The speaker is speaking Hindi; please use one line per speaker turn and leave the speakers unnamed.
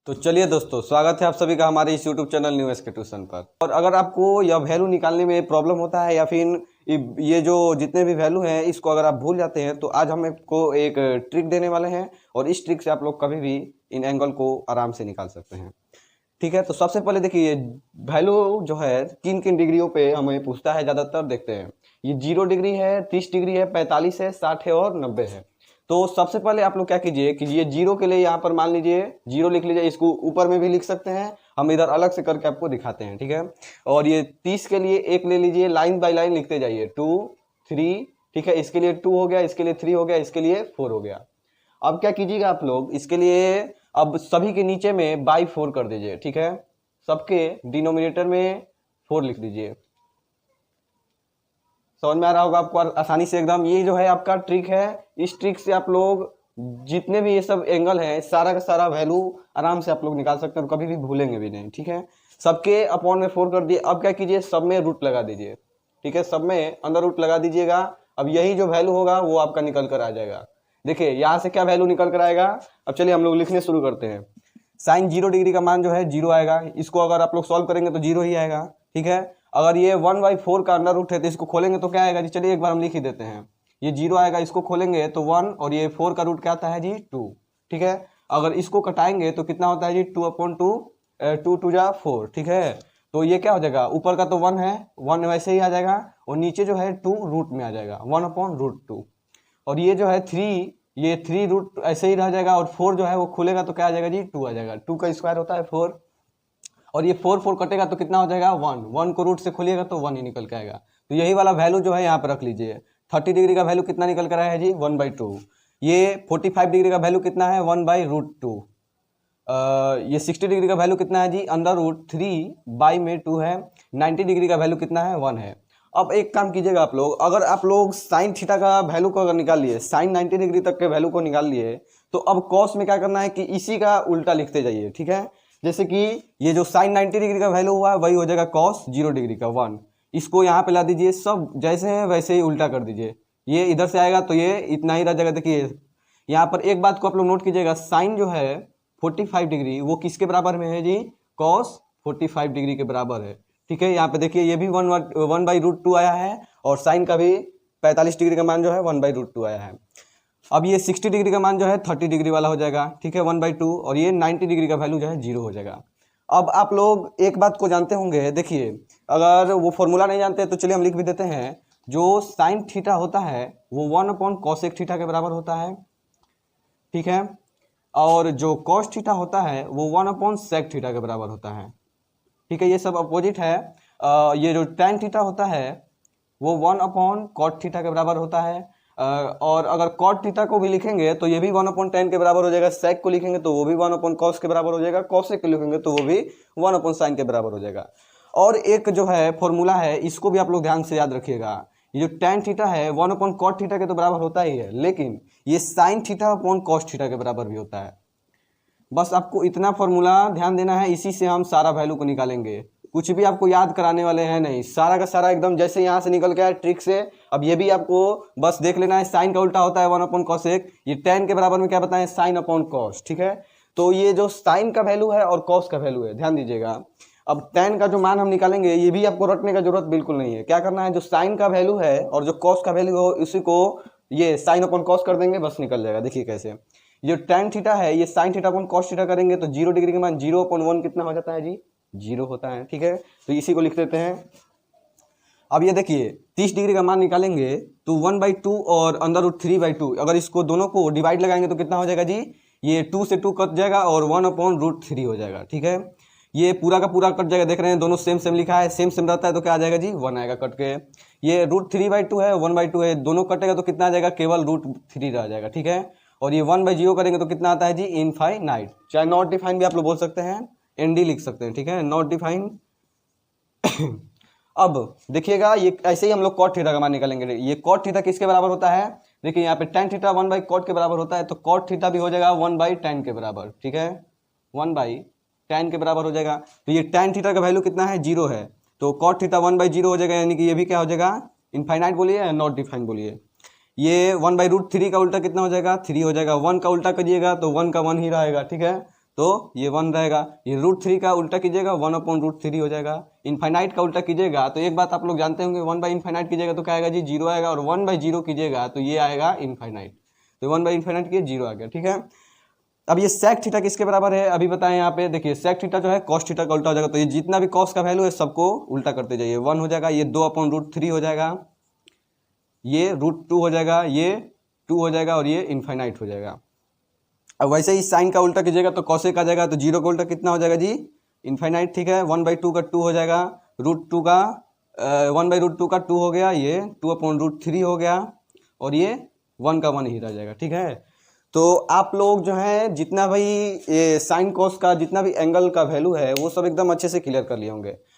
तो चलिए दोस्तों, स्वागत है आप सभी का हमारे इस YouTube channel new SK tuition पर। और अगर आपको यह वैल्यू निकालने में प्रॉब्लम होता है या फिर ये जो जितने भी वैल्यू हैं इसको अगर आप भूल जाते हैं तो आज हम आपको एक ट्रिक देने वाले हैं और इस ट्रिक से आप लोग कभी भी इन एंगल को आराम से निकाल सकते हैं। ठीक है, तो सबसे पहले देखिए वैल्यू जो है किन किन डिग्रियों पे हमें पूछता है, ज़्यादातर देखते हैं। ये 0 डिग्री है, 30 डिग्री है, 45 है, 60 है और 90 है। तो सबसे पहले आप लोग क्या कीजिए कि ये 0 के लिए यहाँ पर मान लीजिए 0 लिख लीजिए, इसको ऊपर में भी लिख सकते हैं, हम इधर अलग से करके आपको दिखाते हैं। ठीक है, और ये 30 के लिए 1 ले लीजिए, लाइन बाय लाइन लिखते जाइए, 2 3। ठीक है, इसके लिए 2 हो गया, इसके लिए 3 हो गया, इसके लिए 4 हो गया। अब क्या कीजिएगा आप लोग, इसके लिए अब सभी के नीचे में बाई 4 कर दीजिए। ठीक है, सबके डिनोमिनेटर में 4 लिख दीजिए। समझ में आ रहा होगा आपको आसानी से एकदम। ये जो है आपका ट्रिक है, इस ट्रिक से आप लोग जितने भी ये सब एंगल है सारा का सारा वैल्यू आराम से आप लोग निकाल सकते हैं और कभी भी भूलेंगे भी नहीं। ठीक है, सबके अपॉन में 4 कर दिए। अब क्या कीजिए, सब में रूट लगा दीजिए। ठीक है, सब में अंदर रूट लगा दीजिएगा। अब यही जो वैल्यू होगा वो आपका निकल कर आ जाएगा। देखिए यहाँ से क्या वैल्यू निकल कर आएगा। अब चलिए हम लोग लिखने शुरू करते हैं। साइन 0 डिग्री का मान जो है 0 आएगा। इसको अगर आप लोग सॉल्व करेंगे तो 0 ही आएगा। ठीक है, अगर ये 1/4 का अंडर रूट है तो इसको खोलेंगे तो क्या आएगा जी, चलिए एक बार हम लिख ही देते हैं। ये 0 आएगा, इसको खोलेंगे तो 1 और ये 4 का रूट क्या आता है जी 2। ठीक है, अगर इसको कटाएंगे तो कितना होता है जी 2/2, 2 2 जा 4। ठीक है, तो ये क्या हो जाएगा, ऊपर का तो 1 है, 1 वैसे ही आ जाएगा और नीचे जो है 2 रूट में आ जाएगा, 1/√2। और ये जो है 3, ये 3 रूट ऐसे ही रह जाएगा और 4 जो है वो खुलेगा तो क्या आ जाएगा जी 2 आ जाएगा। 2 का स्क्वायर होता है 4 और ये 4 4 कटेगा तो कितना हो जाएगा 1। 1 को रूट से खोलिएगा तो 1 ही निकल के आएगा। तो यही वाला वैल्यू जो है यहाँ पर रख लीजिए। 30 डिग्री का वैल्यू कितना निकल कर आया है जी 1/2। ये 45 डिग्री का वैल्यू कितना है 1/√2। ये 60 डिग्री का वैल्यू कितना है जी √3 बाई में 2 है। 90 डिग्री का वैल्यू कितना है 1 है। अब एक काम कीजिएगा आप लोग, अगर आप लोग साइन थीटा का वैल्यू को अगर निकाल लिए, साइन 90 डिग्री तक के वैल्यू को निकाल लिए, तो अब कॉस में क्या करना है कि इसी का उल्टा लिखते जाइए। ठीक है, जैसे कि ये जो साइन 90 डिग्री का वैल्यू हुआ है वही हो जाएगा कॉस 0 डिग्री का 1। इसको यहाँ पे ला दीजिए, सब जैसे है वैसे ही उल्टा कर दीजिए। ये इधर से आएगा तो ये इतना ही रह जाएगा। देखिए यहाँ पर एक बात को आप लोग नोट कीजिएगा, साइन जो है 45 डिग्री वो किसके बराबर में है जी, कॉस 45 डिग्री के बराबर है। ठीक है, यहाँ पे देखिए ये भी 1/√2 आया है और साइन का भी 45 डिग्री का मान जो है 1/√2 आया है। अब ये 60 डिग्री का मान जो है 30 डिग्री वाला हो जाएगा। ठीक है, 1/2 और ये 90 डिग्री का वैल्यू जो है 0 हो जाएगा। अब आप लोग एक बात को जानते होंगे, देखिए अगर वो फॉर्मूला नहीं जानते तो चलिए हम लिख भी देते हैं। जो साइन थीटा होता है वो 1/cosec थीटा के बराबर होता है। ठीक है, और जो कॉस थीटा होता है वो 1/sec थीटा के बराबर होता है। ठीक है, ये सब अपोजिट है। ये जो tan थीटा होता है वो 1/cot थीटा के बराबर होता है। और अगर cot थीटा को भी लिखेंगे तो ये भी 1/tan के बराबर हो जाएगा। sec को लिखेंगे तो वो भी 1/cos के बराबर हो जाएगा। cosec को लिखेंगे तो वो भी 1/sin के बराबर हो जाएगा। और एक जो है फॉर्मूला है, इसको भी आप लोग ध्यान से याद रखिएगा। ये जो tan थीटा है 1/cot थीटा के तो बराबर होता ही है, लेकिन ये sin थीटा/cos थीटा के बराबर भी होता है। बस आपको इतना फॉर्मूला ध्यान देना है, इसी से हम सारा वैल्यू को निकालेंगे। कुछ भी आपको याद कराने वाले हैं नहीं, सारा का सारा एकदम जैसे यहाँ से निकल गया ट्रिक से। अब ये भी आपको बस देख लेना है, साइन का उल्टा होता है 1/cosec, ये tan के बराबर में क्या बताएं sin/cos। ठीक है, तो ये जो साइन का वैल्यू है और cos का वैल्यू है, ध्यान दीजिएगा। अब tan का जो मान हम निकालेंगे ये भी आपको रटने का जरूरत बिल्कुल नहीं है। क्या करना है, जो साइन का वैल्यू है और जो cos का वैल्यू हो उसी को ये sin/cos कर देंगे, बस निकल जाएगा। देखिए कैसे, ये tan थीटा है ये sin θ/cos थीटा करेंगे तो 0 डिग्री का मान 0/1 कितना हो जाता है जी 0 होता है। ठीक है, तो इसी को लिख देते हैं। अब ये देखिए 30 डिग्री का मान निकालेंगे तो 1/2 और √3/2, अगर इसको दोनों को डिवाइड लगाएंगे तो कितना हो जाएगा जी, ये 2 से 2 कट जाएगा और 1/√3 हो जाएगा। ठीक है, ये पूरा का पूरा कट जाएगा। देख रहे हैं दोनों सेम सेम लिखा है, सेम सेम रहता है तो क्या आ जाएगा जी 1 आएगा कट के। ये √3/2 है, 1/2 है, दोनों कटेगा तो कितना आ जाएगा, केवल √3 रह जाएगा। ठीक है, और ये 1/0 करेंगे तो कितना आता है जी इनफाइनाइट। चाहे नॉट डिफाइन भी आप लोग बोल सकते हैं, ND लिख सकते हैं। ठीक है, नॉट डिफाइन। अब देखिएगा ये ऐसे ही हम लोग cot थीटा का मान निकालेंगे। ये cot थीटा किसके बराबर होता है, देखिए यहाँ पे tan थीटा 1/cot के बराबर होता है, तो cot थीटा भी हो जाएगा 1/tan के बराबर। ठीक है, 1/tan के बराबर हो जाएगा। तो ये tan थीटा का वैल्यू कितना है 0 है, तो cot थीटा 1/0 हो जाएगा, यानी कि ये भी क्या हो जाएगा इनफाइनाइट बोलिए या नॉट डिफाइन बोलिए। ये 1/√3 का उल्टा कितना हो जाएगा 3 हो जाएगा। 1 का उल्टा करिएगा तो 1 का 1 ही रहेगा। ठीक है, तो ये 1 रहेगा। ये √3 का उल्टा कीजिएगा 1/√3 हो जाएगा। इनफाइनाइट का उल्टा कीजिएगा तो एक बात आप लोग जानते होंगे, 1/इनफाइनाइट कीजिएगा तो क्या आएगा जी, 0 आएगा, और 1/0 कीजिएगा तो ये आएगा इनफाइनाइट। तो 1/इनफाइनाइट की 0 आ गया, ठीक है। अब ये सेक थीटा किसके बराबर है अभी बताएं। यहाँ पे देखिए सेक थीटा जो है कॉस थीटा का उल्टा हो जाएगा। तो ये जितना भी कॉस का वैल्यू है सबको उल्टा करते जाइए। 1 हो जाएगा, ये 2/√3 हो जाएगा, ये √2 हो जाएगा, ये 2 हो जाएगा, और ये इनफाइनाइट हो जाएगा। अब वैसे ही साइन का उल्टा कीजिएगा तो कॉसेक आ जाएगा। तो 0 का उल्टा कितना हो जाएगा जी, इनफाइनाइट, ठीक है। 1/2 का 2 हो जाएगा, √2 का 1/√2 का 2 हो गया, ये 2/√3 हो गया, और ये 1 का 1 ही रह जाएगा, ठीक है। तो आप लोग जो है जितना भाई ये साइन कॉस का जितना भी एंगल का वैल्यू है वो सब एकदम अच्छे से क्लियर कर लिए होंगे।